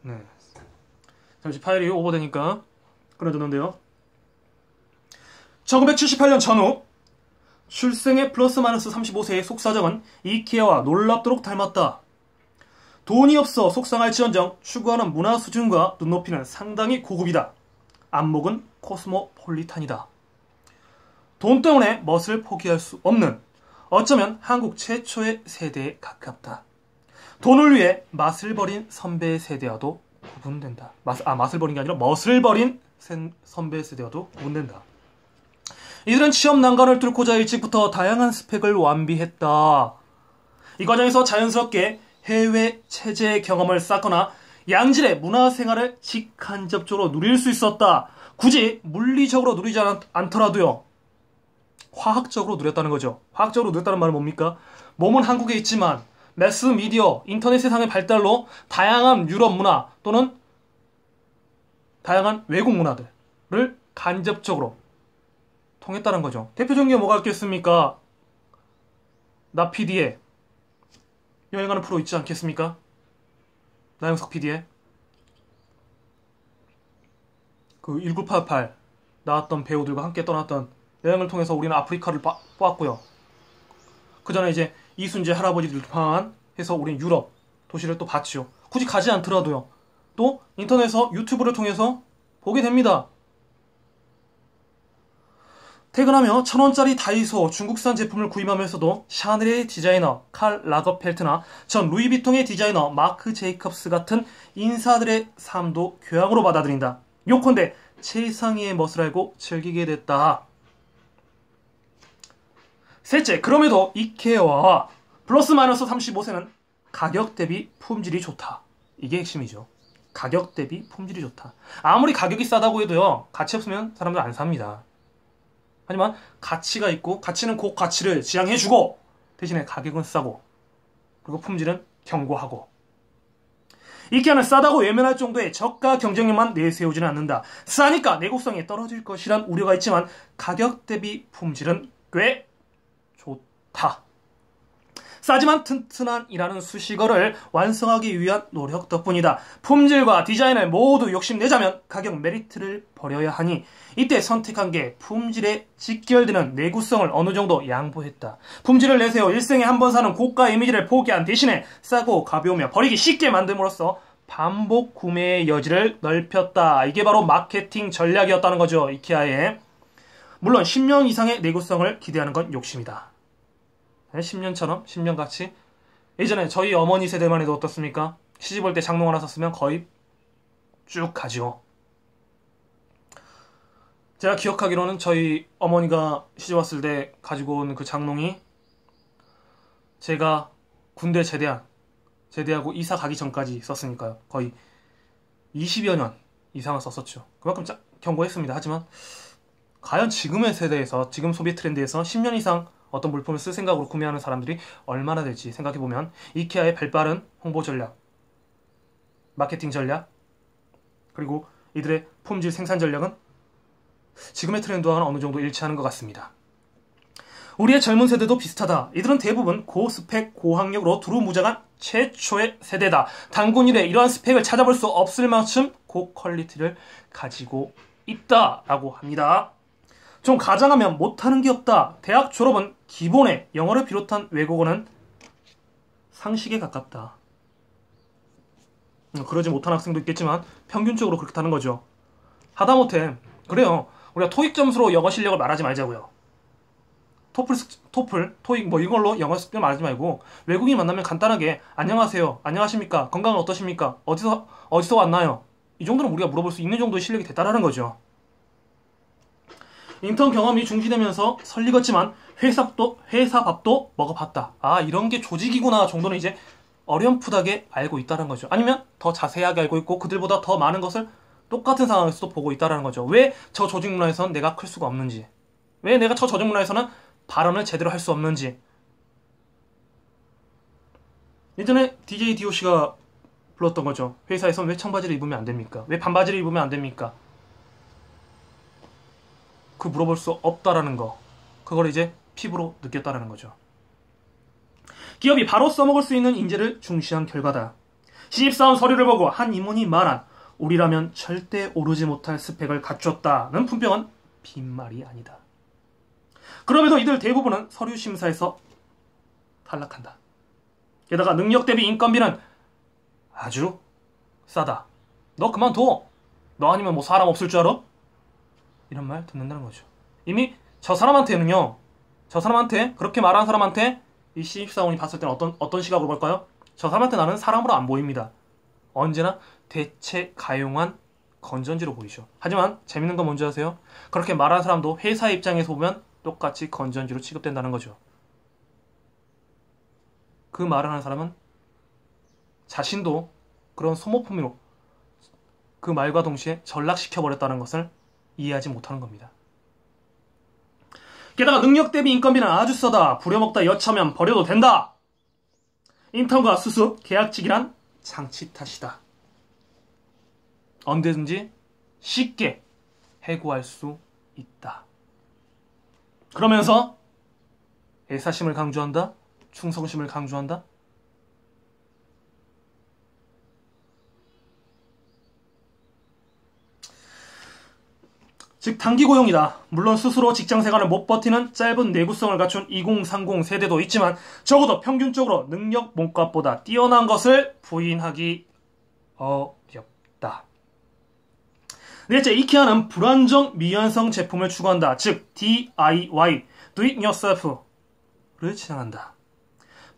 네. 잠시 파일이 오버되니까 끊어두는데요. 1978년 전후 출생의 플러스 마이너스 35세의 속사정은 이케아와 놀랍도록 닮았다. 돈이 없어 속상할지언정 추구하는 문화 수준과 눈높이는 상당히 고급이다. 안목은 코스모폴리탄이다. 돈 때문에 멋을 포기할 수 없는, 어쩌면 한국 최초의 세대에 가깝다. 돈을 위해 맛을 버린 선배 세대와도 구분된다. 맛을 버린 게 아니라 멋을 버린 선배 세대와도 구분된다. 이들은 취업 난관을 뚫고자 일찍부터 다양한 스펙을 완비했다. 이 과정에서 자연스럽게 해외 체제 경험을 쌓거나 양질의 문화생활을 직간접적으로 누릴 수 있었다. 굳이 물리적으로 누리지 않더라도요. 화학적으로 누렸다는 거죠. 화학적으로 누렸다는 말은 뭡니까? 몸은 한국에 있지만 매스미디어, 인터넷 세상의 발달로 다양한 유럽 문화 또는 다양한 외국 문화들을 간접적으로 통했다는 거죠. 대표적인 게 뭐가 있겠습니까? 나PD의 여행하는 프로 있지 않겠습니까? 나영석 PD의 그 1988 나왔던 배우들과 함께 떠났던 여행을 통해서 우리는 아프리카를 보았고요. 그 전에 이제 이순재 할아버지들 포함한 해서 우리는 유럽 도시를 또 봤죠. 굳이 가지 않더라도요. 또 인터넷에서 유튜브를 통해서 보게 됩니다. 퇴근하며 1,000원짜리 다이소 중국산 제품을 구입하면서도 샤넬의 디자이너 칼 라거펠트나 전 루이비통의 디자이너 마크 제이컵스 같은 인사들의 삶도 교양으로 받아들인다. 요컨대 최상위의 멋을 알고 즐기게 됐다. 셋째, 그럼에도 이케아와 플러스 마이너스 35세는 가격 대비 품질이 좋다. 이게 핵심이죠. 가격 대비 품질이 좋다. 아무리 가격이 싸다고 해도요. 가치 없으면 사람들 안 삽니다. 하지만 가치가 있고 가치는 그 가치를 지향해주고 대신에 가격은 싸고 그리고 품질은 견고하고 이케아는 싸다고 외면할 정도의 저가 경쟁력만 내세우지는 않는다. 싸니까 내구성이 떨어질 것이란 우려가 있지만 가격 대비 품질은 꽤 좋다. 싸지만 튼튼한이라는 수식어를 완성하기 위한 노력 덕분이다. 품질과 디자인을 모두 욕심내자면 가격 메리트를 버려야 하니 이때 선택한 게 품질에 직결되는 내구성을 어느 정도 양보했다. 품질을 내세워 일생에 한 번 사는 고가 이미지를 포기한 대신에 싸고 가벼우며 버리기 쉽게 만듦으로써 반복 구매의 여지를 넓혔다. 이게 바로 마케팅 전략이었다는 거죠. 이케아의. 물론 10년 이상의 내구성을 기대하는 건 욕심이다. 10년처럼 10년같이 예전에 저희 어머니 세대만 해도 어떻습니까? 시집올 때 장롱 하나 샀으면 거의 쭉 가죠. 제가 기억하기로는 저희 어머니가 시집 왔을 때 가지고 온 그 장롱이 제가 군대 제대하고 이사 가기 전까지 썼으니까요. 거의 20여 년 이상을 썼었죠. 그만큼 견고했습니다. 하지만 과연 지금의 세대에서 지금 소비 트렌드에서 10년 이상 어떤 물품을 쓸 생각으로 구매하는 사람들이 얼마나 될지 생각해보면 이케아의 발빠른 홍보 전략, 마케팅 전략, 그리고 이들의 품질 생산 전략은 지금의 트렌드와는 어느 정도 일치하는 것 같습니다. 우리의 젊은 세대도 비슷하다. 이들은 대부분 고스펙, 고학력으로 두루무장한 최초의 세대다. 단군 이래 이러한 스펙을 찾아볼 수 없을 만큼 고퀄리티를 가지고 있다라고 합니다. 좀 가장하면 못하는 게 없다. 대학 졸업은 기본에 영어를 비롯한 외국어는 상식에 가깝다. 그러지 못한 학생도 있겠지만 평균적으로 그렇다는 거죠. 하다못해 그래요. 우리가 토익 점수로 영어 실력을 말하지 말자고요. 토플, 토익 뭐 이걸로 영어 실력을 말하지 말고 외국인 만나면 간단하게 안녕하세요, 안녕하십니까, 건강은 어떠십니까, 어디서 왔나요? 이 정도는 우리가 물어볼 수 있는 정도의 실력이 됐다라는 거죠. 인턴 경험이 중시되면서 설익었지만 회사 밥도 먹어봤다. 아, 이런 게 조직이구나 정도는 이제 어렴풋하게 알고 있다는 거죠. 아니면 더 자세하게 알고 있고 그들보다 더 많은 것을 똑같은 상황에서도 보고 있다는 거죠. 왜 저 조직 문화에서는 내가 클 수가 없는지, 왜 내가 저 조직 문화에서는 발언을 제대로 할 수 없는지. 예전에 DJ DOC가 불렀던 거죠. 회사에선 왜 청바지를 입으면 안 됩니까? 왜 반바지를 입으면 안 됩니까? 그 물어볼 수 없다라는 거, 그걸 이제 피부로 느꼈다라는 거죠. 기업이 바로 써먹을 수 있는 인재를 중시한 결과다. 신입사원 서류를 보고 한 임원이 말한 우리라면 절대 오르지 못할 스펙을 갖췄다는 품평은 빈말이 아니다. 그럼에도 이들 대부분은 서류 심사에서 탈락한다. 게다가 능력 대비 인건비는 아주 싸다. 너 그만둬. 너 아니면 뭐 사람 없을 줄 알아? 이런 말 듣는다는 거죠. 이미 저 사람한테는요, 저 사람한테 그렇게 말하는 사람한테 이 신입사원이 봤을 때는 어떤 시각으로 볼까요? 저 사람한테 나는 사람으로 안 보입니다. 언제나 대체 가용한 건전지로 보이죠. 하지만 재밌는 건 뭔지 아세요? 그렇게 말하는 사람도 회사 입장에서 보면 똑같이 건전지로 취급된다는 거죠. 그 말을 하는 사람은 자신도 그런 소모품으로 그 말과 동시에 전락시켜버렸다는 것을 이해하지 못하는 겁니다. 게다가 능력 대비 인건비는 아주 싸다. 부려먹다 여차면 버려도 된다. 인턴과 수습, 계약직이란 장치 탓이다. 언제든지 쉽게 해고할 수 있다. 그러면서 애사심을 강조한다? 충성심을 강조한다? 즉 단기 고용이다. 물론 스스로 직장생활을 못 버티는 짧은 내구성을 갖춘 2030 세대도 있지만 적어도 평균적으로 능력 몸값보다 뛰어난 것을 부인하기 어렵다. 넷째, 이케아는 불안정 미완성 제품을 추구한다. 즉 DIY, Do It Yourself를 지향한다.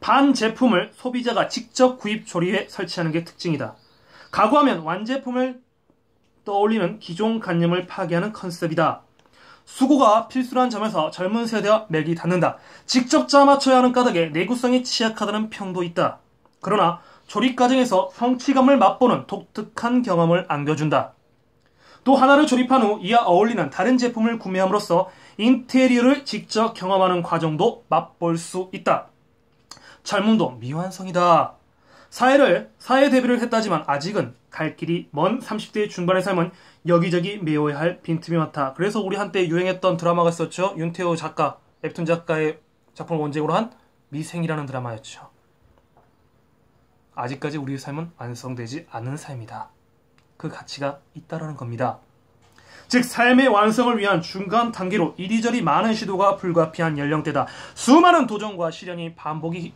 반 제품을 소비자가 직접 구입 조립해 설치하는 게 특징이다. 가구하면 완제품을 떠올리는 기존 관념을 파괴하는 컨셉이다. 수고가 필수란 점에서 젊은 세대와 맥이 닿는다. 직접 짜맞춰야 하는 까닭에 내구성이 취약하다는 평도 있다. 그러나 조립 과정에서 성취감을 맛보는 독특한 경험을 안겨준다. 또 하나를 조립한 후 이와 어울리는 다른 제품을 구매함으로써 인테리어를 직접 경험하는 과정도 맛볼 수 있다. 젊음도 미완성이다. 사회 대비를 했다지만 아직은 갈 길이 먼 30대 중반의 삶은 여기저기 메워야 할 빈틈이 많다. 그래서 우리 한때 유행했던 드라마가 있었죠. 윤태호 작가, 웹툰 작가의 작품을 원작으로 한 미생이라는 드라마였죠. 아직까지 우리의 삶은 완성되지 않은 삶이다. 그 가치가 있다라는 겁니다. 즉 삶의 완성을 위한 중간 단계로 이리저리 많은 시도가 불가피한 연령대다. 수많은 도전과 시련이 반복이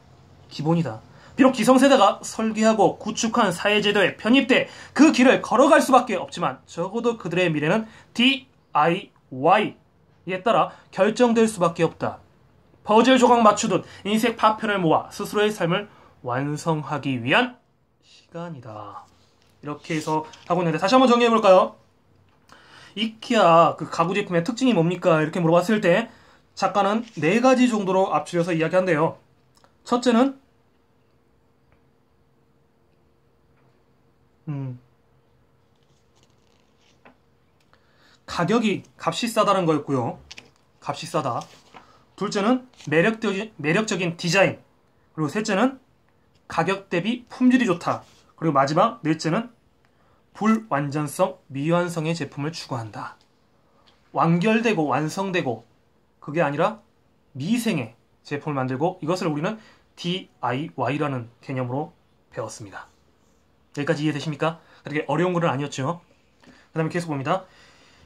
기본이다. 비록 기성세대가 설계하고 구축한 사회제도에 편입돼 그 길을 걸어갈 수밖에 없지만 적어도 그들의 미래는 DIY에 따라 결정될 수밖에 없다. 퍼즐 조각 맞추듯 인생 파편을 모아 스스로의 삶을 완성하기 위한 시간이다. 이렇게 해서 하고 있는데 다시 한번 정리해볼까요? 이케아 그 가구 제품의 특징이 뭡니까? 이렇게 물어봤을 때 작가는 4가지 정도로 앞줄여서 이야기한대요. 첫째는 값이 싸다는 거였고요. 값이 싸다. 둘째는 매력적인 디자인. 그리고 셋째는 가격 대비 품질이 좋다. 그리고 마지막 넷째는 불완전성, 미완성의 제품을 추구한다. 완결되고 완성되고 그게 아니라 미생의 제품을 만들고 이것을 우리는 DIY라는 개념으로 배웠습니다. 여기까지 이해되십니까? 그렇게 어려운 건 아니었죠. 그 다음에 계속 봅니다.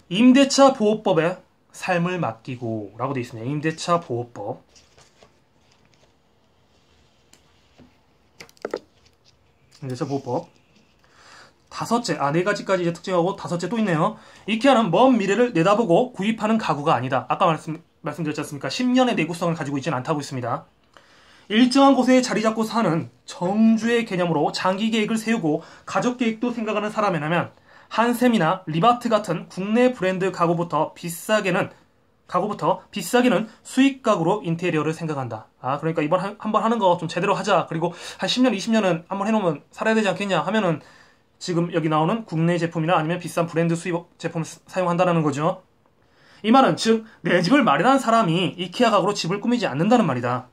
임대차 보호법에 삶을 맡기고 라고 되어 있습니다. 임대차 보호법. 임대차 보호법. 다섯째, 4가지까지 이제 특징하고 다섯째 또 있네요. 이케아는 먼 미래를 내다보고 구입하는 가구가 아니다. 아까 말씀드렸지 않습니까? 10년의 내구성을 가지고 있지는 않다고 있습니다. 일정한 곳에 자리 잡고 사는 정주의 개념으로 장기 계획을 세우고 가족 계획도 생각하는 사람이라면 한샘이나 리바트 같은 국내 브랜드 가구부터 비싸게는 수익 가구로 인테리어를 생각한다. 그러니까 이번 한번 하는 거 좀 제대로 하자. 그리고 한 10년, 20년은 한번 해놓으면 살아야 되지 않겠냐 하면은 지금 여기 나오는 국내 제품이나 아니면 비싼 브랜드 수입 제품을 사용한다는 거죠. 이 말은 즉 내 집을 마련한 사람이 이케아 가구로 집을 꾸미지 않는다는 말이다.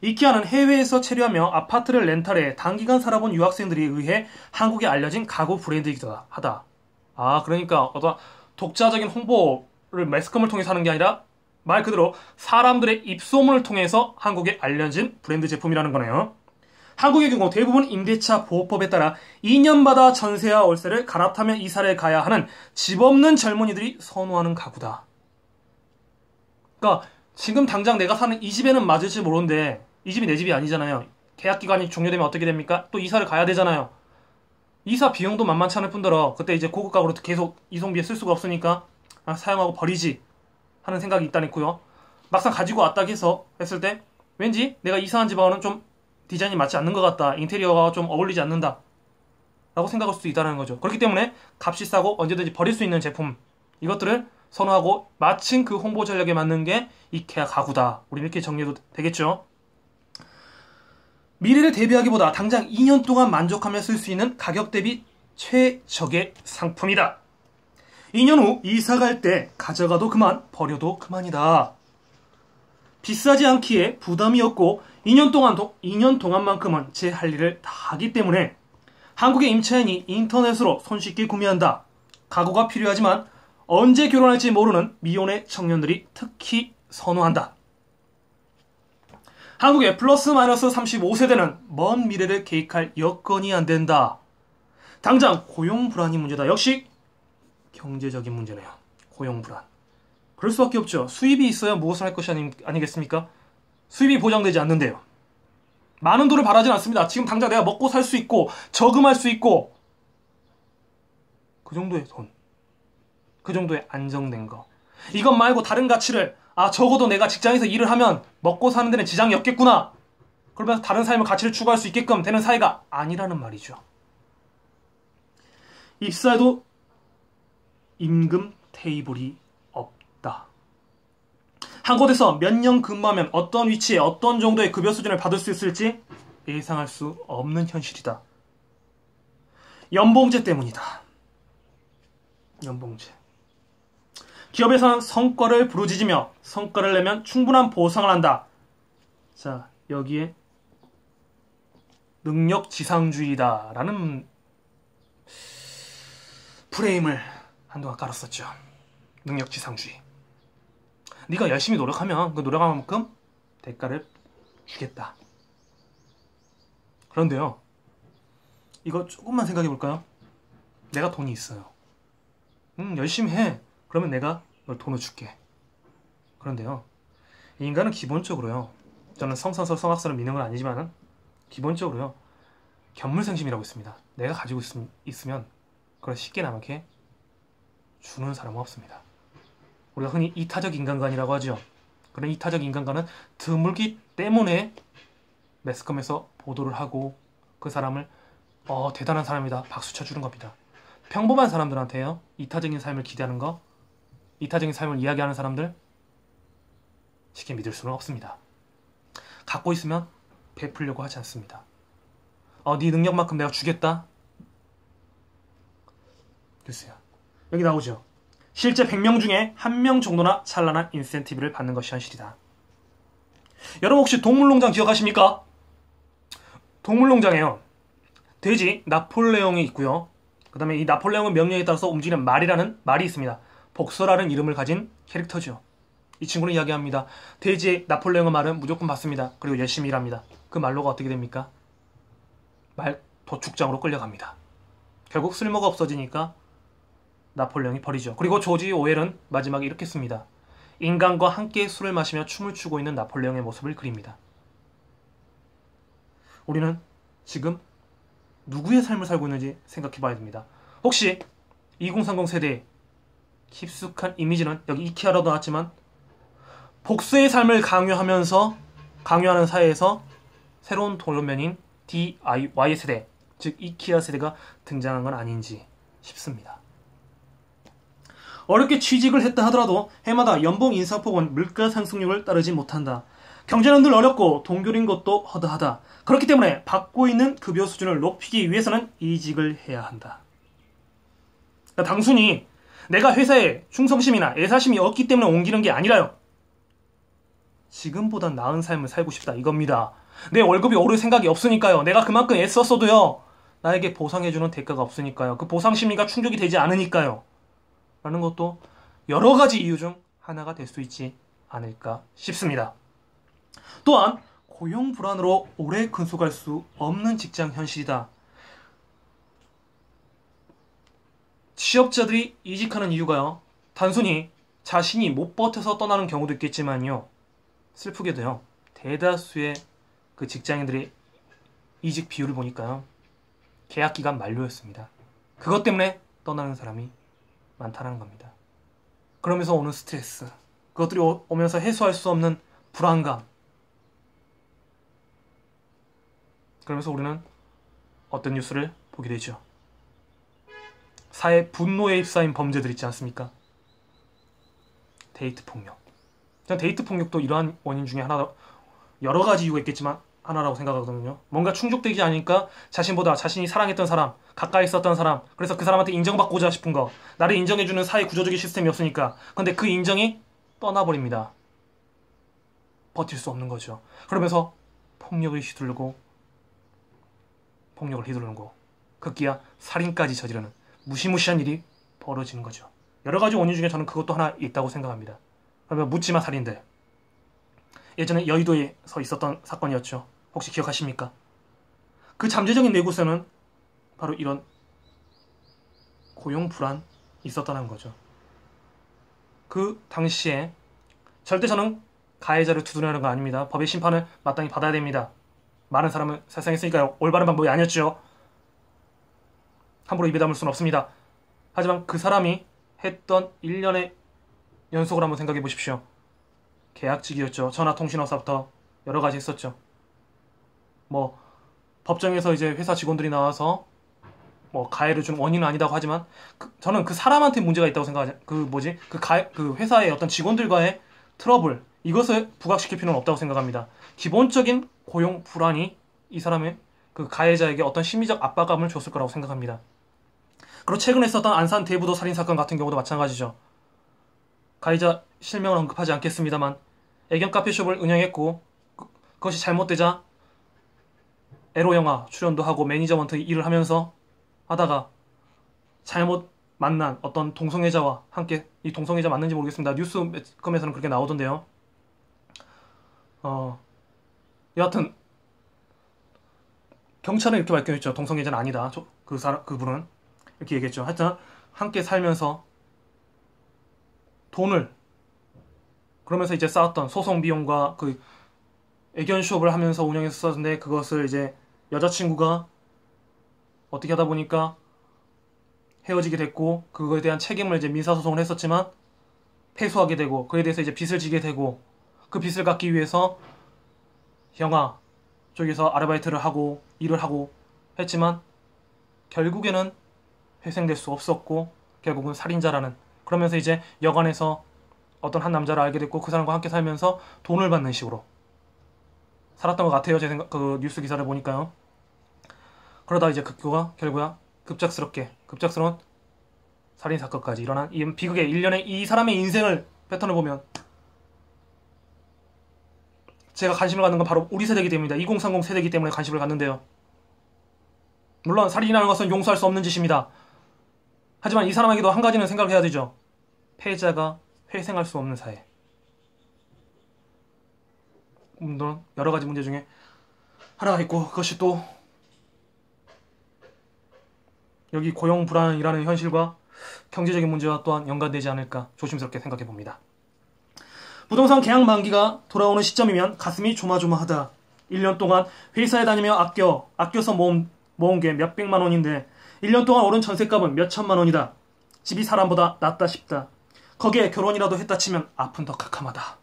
이케아는 해외에서 체류하며 아파트를 렌탈해 단기간 살아본 유학생들에 의해 한국에 알려진 가구 브랜드이기도 하다. 그러니까 어떤 독자적인 홍보를 매스컴을 통해서 하는 게 아니라 말 그대로 사람들의 입소문을 통해서 한국에 알려진 브랜드 제품이라는 거네요. 한국의 경우 대부분 임대차 보호법에 따라 2년마다 전세와 월세를 갈아타며 이사를 가야 하는 집 없는 젊은이들이 선호하는 가구다. 그러니까 지금 당장 내가 사는 이 집에는 맞을지 모르는데 이 집이 내 집이 아니잖아요. 계약 기간이 종료되면 어떻게 됩니까? 또 이사를 가야 되잖아요. 이사 비용도 만만치 않을 뿐더러 그때 이제 고급 가구로 계속 이송비에 쓸 수가 없으니까 사용하고 버리지 하는 생각이 일단 있고요. 막상 가지고 왔다 해서 했을 때 왠지 내가 이사한 집하고는 좀 디자인이 맞지 않는 것 같다. 인테리어가 좀 어울리지 않는다. 라고 생각할 수도 있다는 거죠. 그렇기 때문에 값이 싸고 언제든지 버릴 수 있는 제품 이것들을 선호하고 마침 그 홍보 전략에 맞는 게 이케아 가구다. 우리 이렇게 정리해도 되겠죠. 미래를 대비하기보다 당장 2년 동안 만족하며 쓸 수 있는 가격 대비 최적의 상품이다. 2년 후 이사 갈 때 가져가도 그만 버려도 그만이다. 비싸지 않기에 부담이 없고 2년 동안만큼은 제 할 일을 다 하기 때문에 한국의 임차인이 인터넷으로 손쉽게 구매한다. 가구가 필요하지만 언제 결혼할지 모르는 미혼의 청년들이 특히 선호한다. 한국의 플러스 마이너스 35세대는 먼 미래를 계획할 여건이 안 된다. 당장 고용 불안이 문제다. 역시 경제적인 문제네요. 고용 불안. 그럴 수밖에 없죠. 수입이 있어야 무엇을 할 것이 아니겠습니까? 수입이 보장되지 않는데요. 많은 돈을 바라진 않습니다. 지금 당장 내가 먹고 살 수 있고 저금할 수 있고 그 정도의 돈. 그 정도의 안정된 거. 이것 말고 다른 가치를 적어도 내가 직장에서 일을 하면 먹고 사는 데는 지장이 없겠구나. 그러면서 다른 삶의 가치를 추구할 수 있게끔 되는 사회가 아니라는 말이죠. 입사해도 임금 테이블이 없다. 한 곳에서 몇 년 근무하면 어떤 위치에 어떤 정도의 급여 수준을 받을 수 있을지 예상할 수 없는 현실이다. 연봉제 때문이다. 연봉제. 기업에서는 성과를 부르짖으며 성과를 내면 충분한 보상을 한다. 자, 여기에 능력지상주의다라는 프레임을 한동안 깔았었죠. 능력지상주의. 네가 열심히 노력하면 그 노력한 만큼 대가를 주겠다. 그런데요, 이거 조금만 생각해 볼까요? 내가 돈이 있어요. 열심히 해. 그러면 내가 널 돈을 줄게. 그런데요, 인간은 기본적으로요, 저는 성선설 성악설을 믿는 건 아니지만 기본적으로요, 견물생심이라고 있습니다. 내가 가지고 있으면 그걸 쉽게 남에게 주는 사람은 없습니다. 우리가 흔히 이타적 인간관이라고 하죠. 그런 이타적 인간관은 드물기 때문에 매스컴에서 보도를 하고 그 사람을 대단한 사람이다 박수 쳐주는 겁니다. 평범한 사람들한테요, 이타적인 삶을 기대하는 거, 이타적인 삶을 이야기하는 사람들 쉽게 믿을 수는 없습니다. 갖고 있으면 베풀려고 하지 않습니다. 네 능력만큼 내가 주겠다. 글쎄요, 여기 나오죠. 실제 100명 중에 1명 정도나 찬란한 인센티브를 받는 것이 현실이다. 여러분 혹시 동물농장 기억하십니까? 동물농장에요, 돼지 나폴레옹이 있고요. 그 다음에 이 나폴레옹의 명령에 따라서 움직이는 말이라는 말이 있습니다. 복서라는 이름을 가진 캐릭터죠. 이 친구는 이야기합니다. 돼지의 나폴레옹의 말은 무조건 받습니다. 그리고 열심히 일합니다. 그 말로가 어떻게 됩니까? 말 도축장으로 끌려갑니다. 결국 쓸모가 없어지니까 나폴레옹이 버리죠. 그리고 조지 오웰은 마지막에 이렇게 씁니다. 인간과 함께 술을 마시며 춤을 추고 있는 나폴레옹의 모습을 그립니다. 우리는 지금 누구의 삶을 살고 있는지 생각해 봐야 됩니다. 혹시 2030 세대의 깊숙한 이미지는 여기 이케아라도 나왔지만 복수의 삶을 강요하는 사회에서 새로운 돌면인 DIY 세대, 즉 이케아 세대가 등장한 건 아닌지 싶습니다. 어렵게 취직을 했다 하더라도 해마다 연봉 인상폭은 물가 상승률을 따르지 못한다. 경제는 늘 어렵고 동결인 것도 허다하다. 그렇기 때문에 받고 있는 급여 수준을 높이기 위해서는 이직을 해야 한다. 그러니까 단순히 내가 회사에 충성심이나 애사심이 없기 때문에 옮기는 게 아니라요, 지금보단 나은 삶을 살고 싶다 이겁니다. 내 월급이 오를 생각이 없으니까요. 내가 그만큼 애썼어도요, 나에게 보상해주는 대가가 없으니까요. 그 보상 심리가 충족이 되지 않으니까요. 라는 것도 여러 가지 이유 중 하나가 될 수 있지 않을까 싶습니다. 또한 고용 불안으로 오래 근속할 수 없는 직장 현실이다. 취업자들이 이직하는 이유가요, 단순히 자신이 못 버텨서 떠나는 경우도 있겠지만요, 슬프게도요, 대다수의 그 직장인들의 이직 비율을 보니까요, 계약기간 만료였습니다. 그것 때문에 떠나는 사람이 많다는 겁니다. 그러면서 오는 스트레스, 그것들이 오면서 해소할 수 없는 불안감, 그러면서 우리는 어떤 뉴스를 보게 되죠. 사회 분노에 휩싸인 범죄들 있지 않습니까? 데이트 폭력. 저는 데이트 폭력도 이러한 원인 중에 하나, 여러 가지 이유가 있겠지만 하나라고 생각하거든요. 뭔가 충족되지 않으니까 자신보다 자신이 사랑했던 사람, 가까이 있었던 사람, 그래서 그 사람한테 인정받고자 싶은 거, 나를 인정해주는 사회 구조적인 시스템이 없으니까. 근데 그 인정이 떠나버립니다. 버틸 수 없는 거죠. 그러면서 폭력을 휘두르는 거, 급기야 살인까지 저지르는 무시무시한 일이 벌어지는 거죠. 여러 가지 원인 중에 저는 그것도 하나 있다고 생각합니다. 그러면 묻지마 살인들. 예전에 여의도에서 있었던 사건이었죠. 혹시 기억하십니까? 그 잠재적인 내구성은 바로 이런 고용 불안이 있었다는 거죠. 그 당시에 절대 저는 가해자를 두둔하는 거 아닙니다. 법의 심판을 마땅히 받아야 됩니다. 많은 사람은 세상에 있으니까요, 올바른 방법이 아니었죠. 함부로 입에 담을 수는 없습니다. 하지만 그 사람이 했던 1년의 연속을 한번 생각해 보십시오. 계약직이었죠. 전화통신업사부터 여러 가지 했었죠. 뭐 법정에서 이제 회사 직원들이 나와서 뭐 가해를 준 원인은 아니다고 하지만 저는 그 사람한테 문제가 있다고 생각하지. 그 회사의 어떤 직원들과의 트러블, 이것을 부각시킬 필요는 없다고 생각합니다. 기본적인 고용 불안이 이 사람의 그 가해자에게 어떤 심리적 압박감을 줬을 거라고 생각합니다. 그리고 최근에 있었던 안산 대부도 살인사건 같은 경우도 마찬가지죠. 가해자 실명을 언급하지 않겠습니다만 애견 카페숍을 운영했고 그것이 잘못되자 에로영화 출연도 하고 매니저먼트 일을 하면서 하다가 잘못 만난 어떤 동성애자와 함께, 이 동성애자 맞는지 모르겠습니다. 뉴스컴에서는 그렇게 나오던데요. 여하튼 경찰은 이렇게 밝혀냈죠. 동성애자는 아니다. 그분은 이렇게 얘기했죠. 하여튼 함께 살면서 돈을, 그러면서 이제 쌓았던 소송 비용과 그 애견숍을 하면서 운영했었는데, 그것을 이제 여자친구가 어떻게 하다 보니까 헤어지게 됐고, 그거에 대한 책임을 이제 민사소송을 했었지만 패소하게 되고, 그에 대해서 이제 빚을 지게 되고, 그 빚을 갚기 위해서 영화 쪽에서 아르바이트를 하고 일을 하고 했지만 결국에는 회생될 수 없었고 결국은 살인자라는, 그러면서 이제 여관에서 어떤 한 남자를 알게 됐고 그 사람과 함께 살면서 돈을 받는 식으로 살았던 것 같아요. 제 생각, 그 뉴스 기사를 보니까요. 그러다 이제 그거가 결국은 급작스러운 살인사건까지 일어난 이 비극의 일련의 이 사람의 인생을 패턴을 보면 제가 관심을 갖는 건 바로 우리 세대이기 때문입니다. 2030 세대이기 때문에 관심을 갖는데요. 물론 살인이라는 것은 용서할 수 없는 짓입니다. 하지만 이 사람에게도 한 가지는 생각을 해야 되죠. 패자가 회생할 수 없는 사회. 물론 여러 가지 문제 중에 하나가 있고, 그것이 또 여기 고용 불안이라는 현실과 경제적인 문제와 또한 연관되지 않을까 조심스럽게 생각해 봅니다. 부동산 계약 만기가 돌아오는 시점이면 가슴이 조마조마하다. 1년 동안 회사에 다니며 아껴서 모은 게 몇백만 원인데 1년 동안 오른 전셋값은 몇천만 원이다. 집이 사람보다 낫다 싶다. 거기에 결혼이라도 했다 치면 아픈 더 캄캄하다.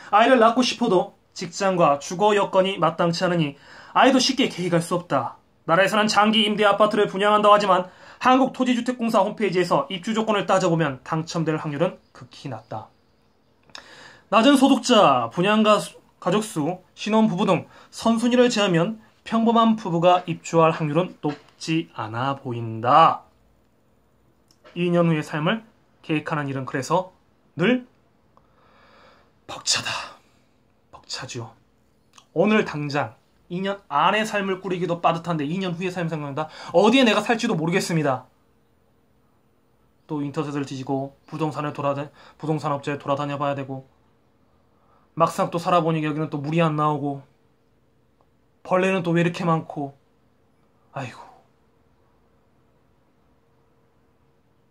아이를 낳고 싶어도 직장과 주거 여건이 마땅치 않으니 아이도 쉽게 계획할 수 없다. 나라에서는 장기 임대 아파트를 분양한다고 하지만 한국토지주택공사 홈페이지에서 입주 조건을 따져보면 당첨될 확률은 극히 낮다. 낮은 소득자, 분양 가족수, 신혼부부 등 선순위를 제하면 평범한 부부가 입주할 확률은 높지 않아 보인다. 2년 후의 삶을 계획하는 일은 그래서 늘 벅차죠. 오늘 당장 2년 안의 삶을 꾸리기도 빠듯한데 2년 후의 삶 생각난다. 어디에 내가 살지도 모르겠습니다. 또 인터넷을 뒤지고 부동산업체에 돌아다녀 봐야 되고, 막상 또 살아보니 여기는 또 물이 안 나오고 벌레는 또 왜 이렇게 많고. 아이고.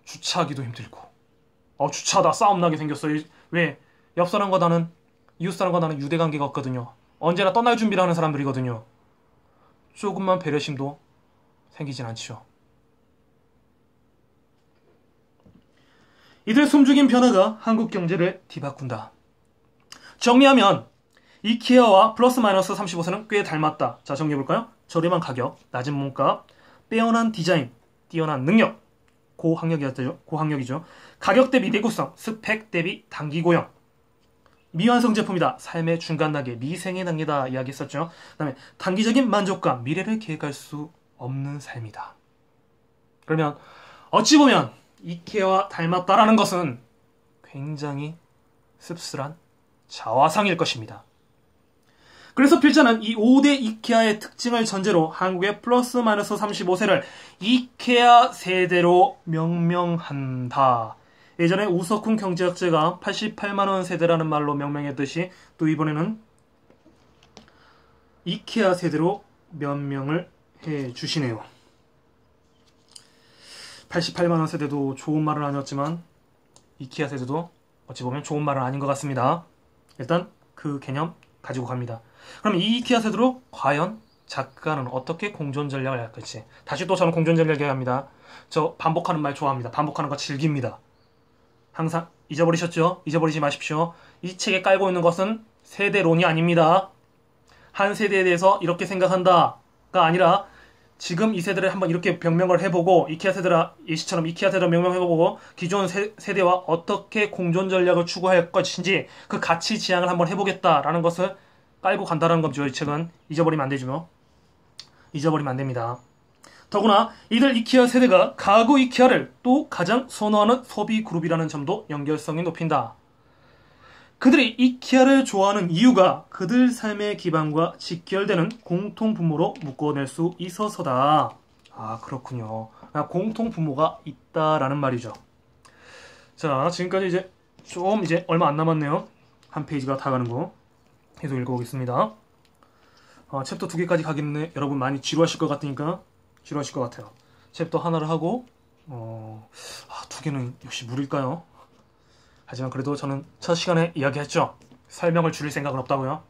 주차하기도 힘들고. 주차하다 싸움 나게 생겼어요. 왜? 옆 사람과 나는, 이웃 사람과 나는 유대관계가 없거든요. 언제나 떠날 준비를 하는 사람들이거든요. 조금만 배려심도 생기진 않죠. 이들 숨죽인 변화가 한국 경제를 뒤바꾼다. 정리하면 이케아와 플러스 마이너스 35세는 꽤 닮았다. 자, 정리해볼까요? 저렴한 가격, 낮은 몸값, 빼어난 디자인, 뛰어난 능력, 고학력이죠. 가격 대비 내구성, 스펙 대비 단기 고용. 미완성 제품이다. 삶의 중간 단계, 미생의 단계다 이야기했었죠. 그 다음에 단기적인 만족감, 미래를 계획할 수 없는 삶이다. 그러면 어찌 보면 이케아와 닮았다라는 것은 굉장히 씁쓸한 자화상일 것입니다. 그래서 필자는 이 5대 이케아의 특징을 전제로 한국의 플러스 마이너스 35세를 이케아 세대로 명명한다. 예전에 우석훈 경제학자가 88만원 세대라는 말로 명명했듯이 또 이번에는 이케아 세대로 명명을 해주시네요. 88만원 세대도 좋은 말은 아니었지만 이케아 세대도 어찌 보면 좋은 말은 아닌 것 같습니다. 일단 그 개념 가지고 갑니다. 그럼 이 이케아 세대로 과연 작가는 어떻게 공존 전략을 할 것인지. 다시 또 저는 공존 전략 얘기합니다. 저 반복하는 말 좋아합니다. 반복하는 거 즐깁니다. 항상 잊어버리셨죠? 잊어버리지 마십시오. 이 책에 깔고 있는 것은 세대론이 아닙니다. 한 세대에 대해서 이렇게 생각한다가 아니라 지금 이 세대를 한번 이렇게 명명을 해보고 이케아 세대라 예시처럼 이케아 세대로 명명해보고 기존 세대와 어떻게 공존 전략을 추구할 것인지 그 가치 지향을 한번 해보겠다라는 것을 깔고 간다는 거죠. 이 책은 잊어버리면 안 되죠. 잊어버리면 안 됩니다. 더구나 이들 이케아 세대가 가구 이케아를 또 가장 선호하는 소비 그룹이라는 점도 연결성이 높인다. 그들이 이케아를 좋아하는 이유가 그들 삶의 기반과 직결되는 공통 부모로 묶어낼 수 있어서다. 아, 그렇군요. 공통 부모가 있다라는 말이죠. 자, 지금까지 이제 얼마 안 남았네요. 한 페이지가 다 가는 거. 계속 읽어보겠습니다. 챕터 2개까지 가겠는데 여러분 많이 지루하실 것 같으니까 지루하실 것 같아요. 챕터 하나를 하고 2개는 역시 무리일까요? 하지만 그래도 저는 첫 시간에 이야기했죠. 설명을 줄일 생각은 없다고요.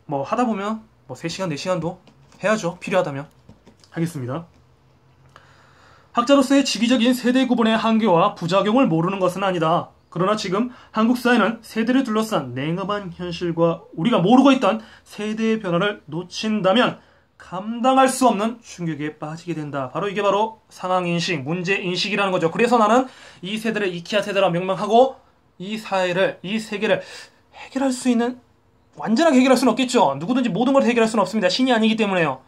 뭐 하다 보면 3시간, 4시간도 해야죠. 필요하다면. 하겠습니다. 학자로서의 직위적인 세대 구분의 한계와 부작용을 모르는 것은 아니다. 그러나 지금 한국 사회는 세대를 둘러싼 냉엄한 현실과 우리가 모르고 있던 세대의 변화를 놓친다면 감당할 수 없는 충격에 빠지게 된다. 이게 바로 상황인식, 문제인식이라는 거죠. 그래서 나는 이 세대를 이케아 세대라 명명하고 이 사회를, 이 세계를 해결할 수 있는, 완전하게 해결할 수는 없겠죠. 누구든지 모든 걸 해결할 수는 없습니다. 신이 아니기 때문에요.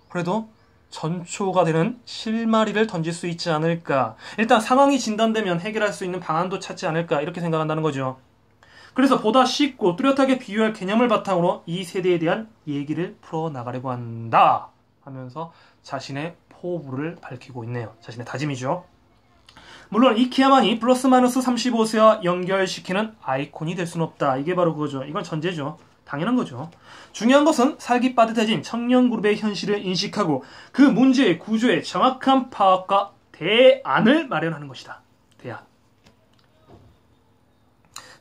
그래도 전초가 되는 실마리를 던질 수 있지 않을까. 일단 상황이 진단되면 해결할 수 있는 방안도 찾지 않을까. 이렇게 생각한다는 거죠. 그래서 보다 쉽고 뚜렷하게 비유할 개념을 바탕으로 이 세대에 대한 얘기를 풀어나가려고 한다 하면서 자신의 포부를 밝히고 있네요. 자신의 다짐이죠. 물론 이케아만이 플러스 마이너스 35세와 연결시키는 아이콘이 될 수는 없다. 이게 바로 그거죠. 이건 전제죠. 당연한 거죠. 중요한 것은 살기 빠듯해진 청년 그룹의 현실을 인식하고 그 문제의 구조의 정확한 파악과 대안을 마련하는 것이다. 대안.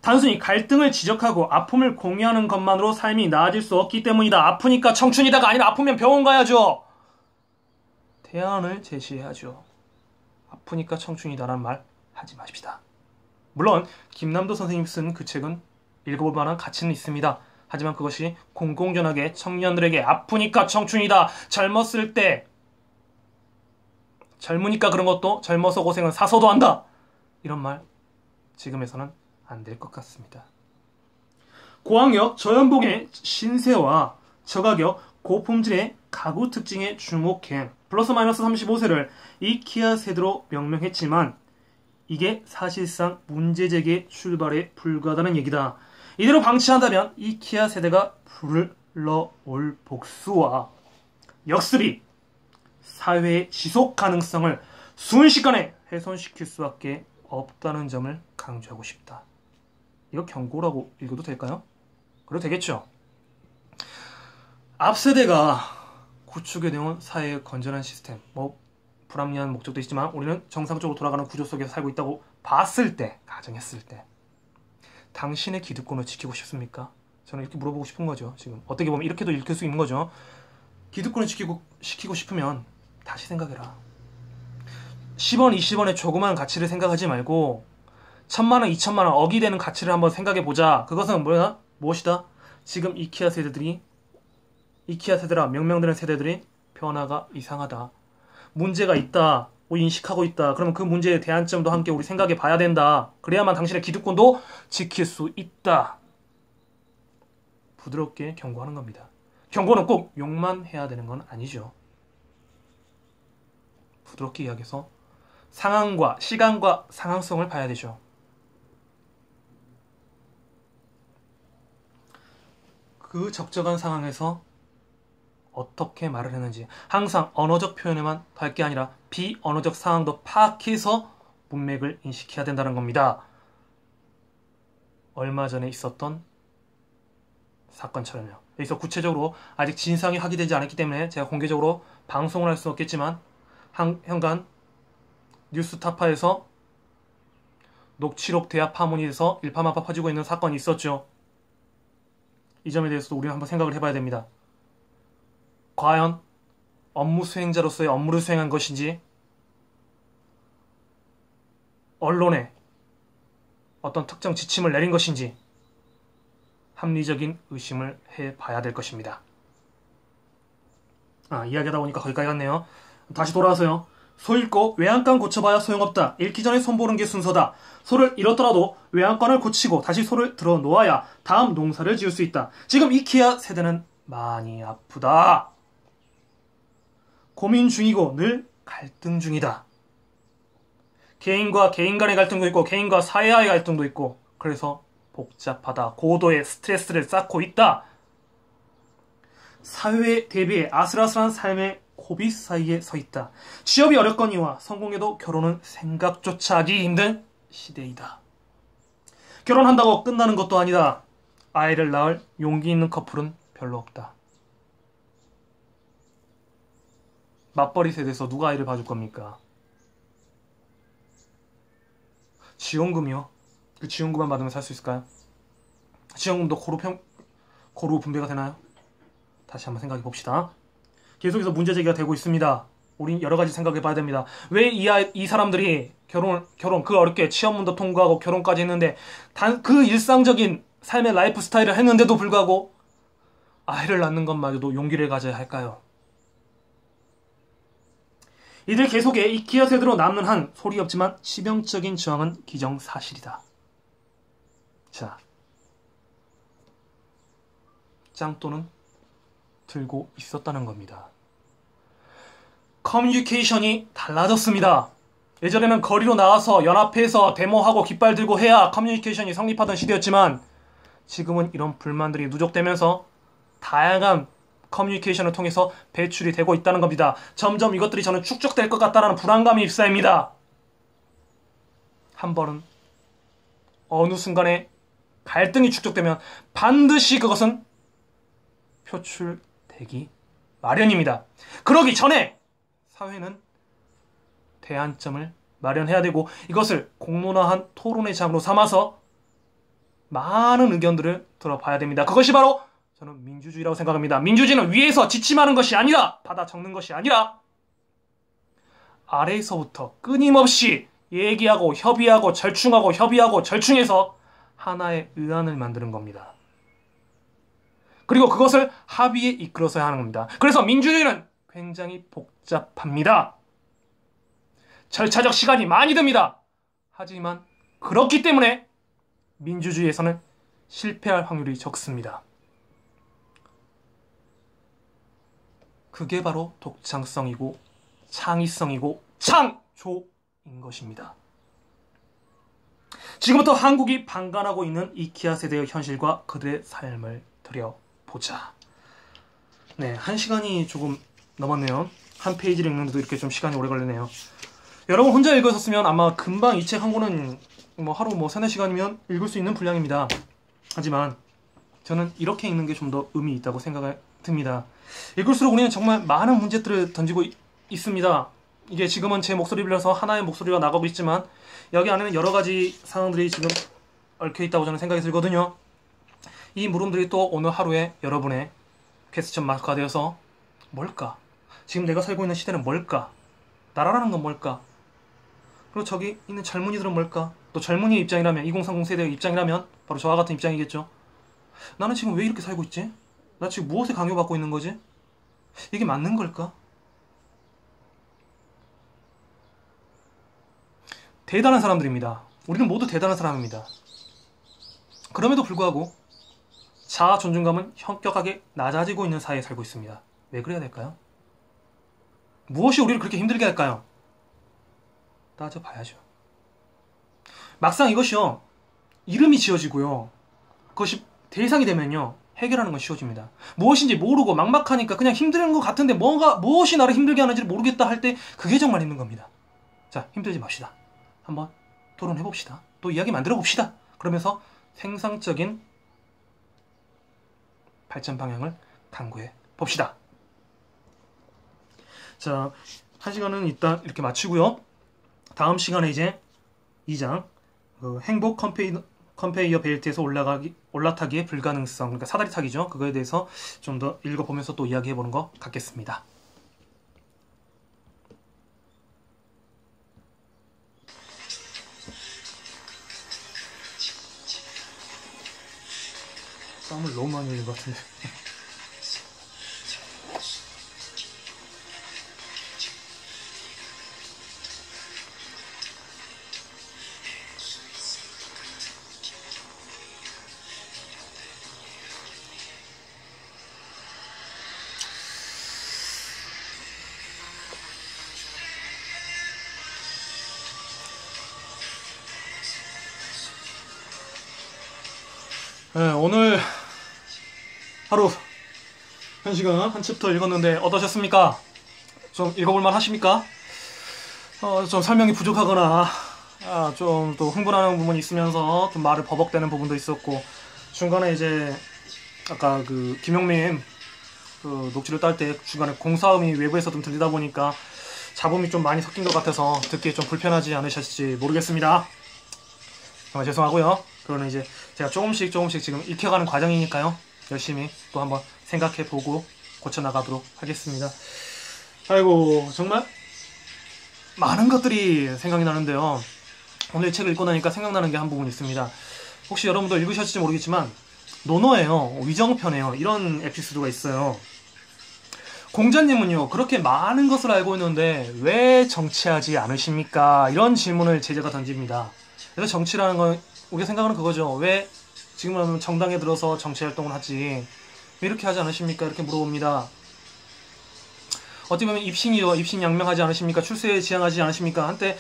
단순히 갈등을 지적하고 아픔을 공유하는 것만으로 삶이 나아질 수 없기 때문이다. 아프니까 청춘이다가 아니라 아프면 병원 가야죠. 대안을 제시해야죠. 아프니까 청춘이다라는 말 하지 마십시다. 물론 김남도 선생님이 쓴 그 책은 읽어볼 만한 가치는 있습니다. 하지만 그것이 공공연하게 청년들에게 아프니까 청춘이다, 젊었을 때 젊으니까 그런 것도 젊어서 고생은 사서도 한다, 이런 말 지금에서는 안 될 것 같습니다. 고학력 저연봉의 신세와 저가격 고품질의 가구 특징에 주목해 플러스 마이너스 35세를 이케아 세대로 명명했지만 이게 사실상 문제제기의 출발에 불과하다는 얘기다. 이대로 방치한다면 이케아 세대가 불러올 복수와 역습이 사회의 지속 가능성을 순식간에 훼손시킬 수밖에 없다는 점을 강조하고 싶다. 이거 경고라고 읽어도 될까요? 그래도 되겠죠. 앞 세대가 구축해 내온 사회의 건전한 시스템, 뭐 불합리한 목적도 있지만 우리는 정상적으로 돌아가는 구조 속에서 살고 있다고 봤을 때, 가정했을 때 당신의 기득권을 지키고 싶습니까? 저는 이렇게 물어보고 싶은 거죠. 지금 어떻게 보면 이렇게도 읽힐 수 있는 거죠. 기득권을 지키고 싶으면 다시 생각해라. 10원, 20원의 조그만 가치를 생각하지 말고 1000만원, 2000만원, 억이 되는 가치를 한번 생각해보자. 그것은 뭐야? 무엇이다? 지금 이케아 세대라 명명되는 세대들이 변화가 이상하다. 문제가 있다. 인식하고 있다. 그러면 그 문제의 대안점도 함께 우리 생각해 봐야 된다. 그래야만 당신의 기득권도 지킬 수 있다. 부드럽게 경고하는 겁니다. 경고는 꼭 욕만 해야 되는 건 아니죠. 부드럽게 이야기해서 상황과 시간과 상황성을 봐야 되죠. 그 적절한 상황에서 어떻게 말을 했는지 항상 언어적 표현에만 할 게 아니라 비언어적 상황도 파악해서 문맥을 인식해야 된다는 겁니다. 얼마 전에 있었던 사건처럼요. 여기서 구체적으로 아직 진상이 확인되지 않았기 때문에 제가 공개적으로 방송을 할 수는 없겠지만 현관 뉴스타파에서 녹취록 대화 파문이 돼서 일파만파 퍼지고 있는 사건이 있었죠. 이 점에 대해서도 우리는 한번 생각을 해봐야 됩니다. 과연 업무 수행자로서의 업무를 수행한 것인지 언론에 어떤 특정 지침을 내린 것인지 합리적인 의심을 해봐야 될 것입니다. 이야기하다 보니까 거기까지 갔네요. 다시 돌아와서요. 소 잃고 외양간 고쳐봐야 소용없다. 잃기 전에 손보는 게 순서다. 소를 잃었더라도 외양간을 고치고 다시 소를 들어 놓아야 다음 농사를 지을 수 있다. 지금 이케아 세대는 많이 아프다. 고민 중이고 늘 갈등 중이다. 개인과 개인 간의 갈등도 있고 개인과 사회와의 갈등도 있고 그래서 복잡하다. 고도의 스트레스를 쌓고 있다. 사회에 대비해 아슬아슬한 삶의 고비 사이에 서 있다. 취업이 어렵거니와 성공해도 결혼은 생각조차 하기 힘든 시대이다. 결혼한다고 끝나는 것도 아니다. 아이를 낳을 용기 있는 커플은 별로 없다. 맞벌이 세대에서 누가 아이를 봐줄 겁니까? 지원금이요? 그 지원금만 받으면 살 수 있을까요? 지원금도 고루 분배가 되나요? 다시 한번 생각해 봅시다. 계속해서 문제 제기가 되고 있습니다. 우린 여러 가지 생각해 봐야 됩니다. 왜 이 사람들이 결혼 그 어렵게 취업문도 통과하고 결혼까지 했는데 그 일상적인 삶의 라이프 스타일을 했는데도 불구하고 아이를 낳는 것마저도 용기를 가져야 할까요? 이들 계속해 이케아 세대로 남는 한 소리 없지만 치명적인 저항은 기정사실이다. 자, 짱또는 들고 있었다는 겁니다. 커뮤니케이션이 달라졌습니다. 예전에는 거리로 나와서 연합회에서 데모하고 깃발 들고 해야 커뮤니케이션이 성립하던 시대였지만 지금은 이런 불만들이 누적되면서 다양한 커뮤니케이션을 통해서 배출이 되고 있다는 겁니다. 점점 이것들이 저는 축적될 것 같다는 불안감이 입사입니다. 한 번은 어느 순간에 갈등이 축적되면 반드시 그것은 표출되기 마련입니다. 그러기 전에 사회는 대안점을 마련해야 되고 이것을 공론화한 토론의 장으로 삼아서 많은 의견들을 들어봐야 됩니다. 그것이 바로 저는 민주주의라고 생각합니다. 민주주의는 위에서 지침하는 것이 아니라 받아 적는 것이 아니라 아래에서부터 끊임없이 얘기하고 협의하고 절충하고 협의하고 절충해서 하나의 의안을 만드는 겁니다. 그리고 그것을 합의에 이끌어서야 하는 겁니다. 그래서 민주주의는 굉장히 복잡합니다. 절차적 시간이 많이 듭니다. 하지만 그렇기 때문에 민주주의에서는 실패할 확률이 적습니다. 그게 바로 독창성이고 창의성이고 창조인 것입니다. 지금부터 한국이 방관하고 있는 이케아 세대의 현실과 그들의 삶을 들여보자. 네, 1시간이 조금 넘었네요. 한 페이지를 읽는데도 이렇게 좀 시간이 오래 걸리네요. 여러분 혼자 읽으셨으면 아마 금방 이 책 한 권은 하루 3-4시간이면 읽을 수 있는 분량입니다. 하지만 저는 이렇게 읽는 게 좀 더 의미 있다고 생각이 듭니다. 읽을수록 우리는 정말 많은 문제들을 던지고 있습니다. 이게 지금은 제 목소리를 빌려서 하나의 목소리가 나가고 있지만 여기 안에는 여러 가지 상황들이 지금 얽혀 있다고 저는 생각이 들거든요. 이 물음들이 또 오늘 하루에 여러분의 퀘스천 마크가 되어서 뭘까? 지금 내가 살고 있는 시대는 뭘까? 나라라는 건 뭘까? 그리고 저기 있는 젊은이들은 뭘까? 또 젊은이의 입장이라면 2030 세대의 입장이라면 바로 저와 같은 입장이겠죠. 나는 지금 왜 이렇게 살고 있지? 나 지금 무엇에 강요받고 있는 거지? 이게 맞는 걸까? 대단한 사람들입니다. 우리는 모두 대단한 사람입니다. 그럼에도 불구하고 자아 존중감은 현격하게 낮아지고 있는 사회에 살고 있습니다. 왜 그래야 될까요? 무엇이 우리를 그렇게 힘들게 할까요? 따져봐야죠. 막상 이것이요, 이름이 지어지고요, 그것이 대상이 되면요, 해결하는 건 쉬워집니다. 무엇인지 모르고 막막하니까 그냥 힘든 것 같은데 무엇이 나를 힘들게 하는지를 모르겠다 할 때 그게 정말 힘든 겁니다. 자, 힘들지 맙시다. 한번 토론해봅시다. 또 이야기 만들어봅시다. 그러면서 생산적인 발전 방향을 강구해 봅시다. 자, 한 시간은 일단 이렇게 마치고요. 다음 시간에 이제 2장 행복 컨페이어 벨트에서 올라타기의 불가능성, 그러니까 사다리 타기죠. 그거에 대해서 좀 더 읽어보면서 또 이야기해보는 것 같겠습니다. 땀을 너무 많이 흘린 것 같은데. 네, 오늘 하루 한 시간 한 챕터 읽었는데 어떠셨습니까? 좀 읽어볼만 하십니까? 좀 설명이 부족하거나 좀 또 흥분하는 부분이 있으면서 좀 말을 버벅대는 부분도 있었고, 중간에 이제 아까 그 김용민 그 녹취를 딸 때 중간에 공사음이 외부에서 좀 들리다 보니까 잡음이 좀 많이 섞인 것 같아서 듣기에 좀 불편하지 않으셨을지 모르겠습니다. 정말 죄송하고요. 그러면 이제 제가 조금씩 지금 익혀가는 과정이니까요. 열심히 또 한번 생각해보고 고쳐나가도록 하겠습니다. 아이고, 정말 많은 것들이 생각이 나는데요. 오늘 책을 읽고 나니까 생각나는 게 한 부분 있습니다. 혹시 여러분도 읽으셨을지 모르겠지만 논어예요. 위정편에요. 이런 에피소드가 있어요. 공자님은요, 그렇게 많은 것을 알고 있는데 왜 정치하지 않으십니까? 이런 질문을 제자가 던집니다. 그래서 정치라는 건 우리가 생각하는 그거죠. 왜 지금은 정당에 들어서 정치활동을 하지? 왜 이렇게 하지 않으십니까? 이렇게 물어봅니다. 어떻게 보면 입신이죠. 입신양명하지 않으십니까? 출세에 지향하지 않으십니까? 한때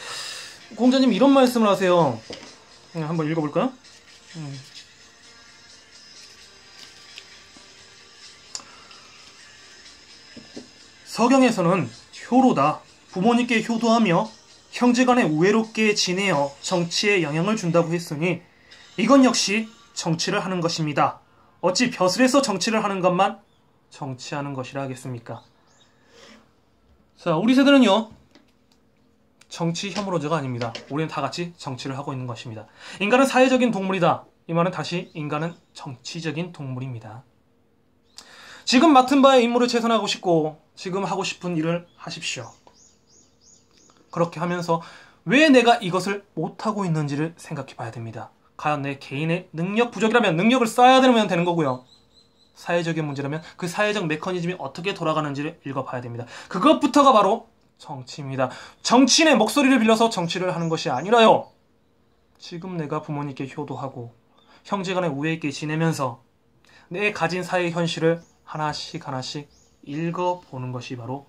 공자님 이런 말씀을 하세요. 한번 읽어볼까요? 서경에서는 효로다. 부모님께 효도하며 형제간에 우애롭게 지내어 정치에 영향을 준다고 했으니 이건 역시 정치를 하는 것입니다. 어찌 벼슬에서 정치를 하는 것만 정치하는 것이라 하겠습니까? 자, 우리 세대는요, 정치 혐오로제가 아닙니다. 우리는 다 같이 정치를 하고 있는 것입니다. 인간은 사회적인 동물이다. 이 말은 다시 인간은 정치적인 동물입니다. 지금 맡은 바의 임무를 최선하고 싶고 지금 하고 싶은 일을 하십시오. 그렇게 하면서 왜 내가 이것을 못하고 있는지를 생각해 봐야 됩니다. 과연 내 개인의 능력 부족이라면 능력을 쌓아야 되는 거고요. 사회적인 문제라면 그 사회적 메커니즘이 어떻게 돌아가는지를 읽어봐야 됩니다. 그것부터가 바로 정치입니다. 정치인의 목소리를 빌려서 정치를 하는 것이 아니라요, 지금 내가 부모님께 효도하고 형제간에 우애 있게 지내면서 내 가진 사회 현실을 하나씩 읽어보는 것이 바로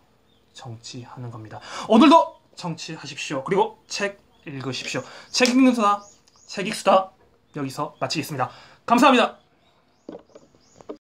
정치하는 겁니다. 오늘도 정치하십시오. 그리고 책 읽으십시오. 책 읽는 수다, 책 읽수다 여기서 마치겠습니다. 감사합니다.